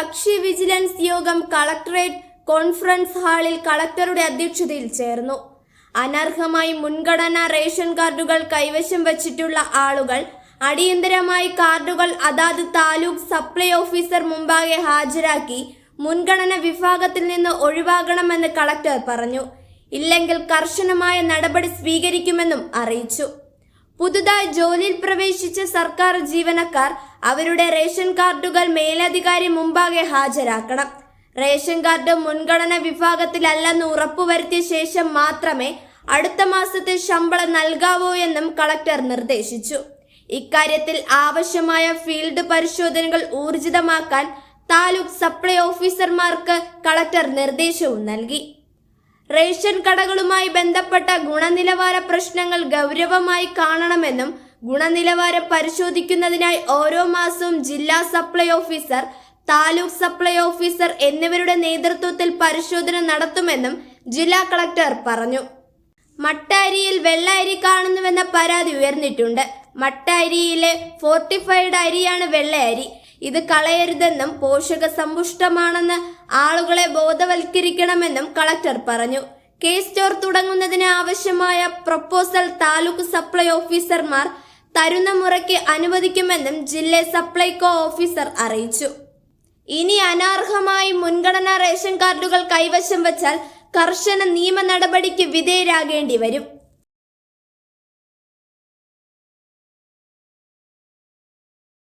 കക്ഷി വിജിലൻസ് യോഗം collectorate conference ഹാളിൽ കളക്ടറുടെ അധ്യക്ഷതയിൽ ചേർന്നു. അനർഹമായി മുൻഗണനാ റേഷൻ കാർഡുകൾ കൈവശം വച്ചിട്ടുള്ള ആളുകൾ അടിയന്തരമായി കാർഡുകൾ അതാത് താലൂക്ക് സപ്ലൈ ഓഫീസർ മുമ്പാകെ ഹാജരാക്കി മുൻഗണന വിഭാഗത്തിൽ നിന്ന് ഒഴിവാകണമെന്ന് കളക്ടർ പറഞ്ഞു. ഇല്ലെങ്കിൽ കർശനമായ നടപടി സ്വീകരിക്കുമെന്നും അറിയിച്ചു. പുതുതായി ജോലിയിൽ പ്രവേശിച്ച സർക്കാർ ജീവനക്കാർ അവരുടെ റേഷൻ കാർഡുകൾ മേലധികാരി മുമ്പാകെ ഹാജരാക്കണം. റേഷൻ കാർഡ് മുൻഗണന വിഭാഗത്തിലല്ലെന്ന് ഉറപ്പുവരുത്തിയ ശേഷം മാത്രമേ അടുത്ത മാസത്തെ ശമ്പളം നൽകാവൂ എന്നും കളക്ടർ നിർദ്ദേശിച്ചു. ഇക്കാര്യത്തിൽ ആവശ്യമായ ഫീൽഡ് പരിശോധനകൾ ഊർജിതമാക്കാൻ താലൂക്ക് സപ്ലൈ ഓഫീസർമാർക്ക് കളക്ടർ നിർദ്ദേശവും നൽകി. റേഷൻ കടകളുമായി ബന്ധപ്പെട്ട ഗുണനിലവാര പ്രശ്നങ്ങൾ ഗൗരവമായി കാണണമെന്നും ഗുണനിലവാരം പരിശോധിക്കുന്നതിനായി ഓരോ മാസവും ജില്ലാ supply officer, taluk supply officer എന്നിവരുടെ നേതൃത്വത്തിൽ പരിശോധന നടത്തുമെന്നും ജില്ലാ കളക്ടർ പറഞ്ഞു. മട്ട അരിയിൽ വെള്ള അരി കാണുന്നുവെന്ന പരാതി ഉയർന്നിട്ടുണ്ട്. മട്ട അരിയിലെ ഫോർട്ടിഫൈഡ് അരിയാണ് വെള്ള അരി. ഇത് കളയരുതെന്നും പോഷക സമ്പുഷ്ടമാണെന്ന് ആളുകളെ ബോധവൽക്കരിക്കണമെന്നും കളക്ടർ പറഞ്ഞു. കെ സ്റ്റോർ തുടങ്ങുന്നതിന് ആവശ്യമായ പ്രപ്പോസൽ താലൂക്ക് സപ്ലൈ ഓഫീസർമാർ തരുന്ന മുറയ്ക്ക് അനുവദിക്കുമെന്നും ജില്ലാ സപ്ലൈകോ ഓഫീസർ അറിയിച്ചു. ഇനി അനർഹമായി മുൻഗണനാ റേഷൻ കാർഡുകൾ കൈവശം വച്ചാൽ കർശന നിയമ നടപടിക്ക് വിധേയരാകേണ്ടി വരും.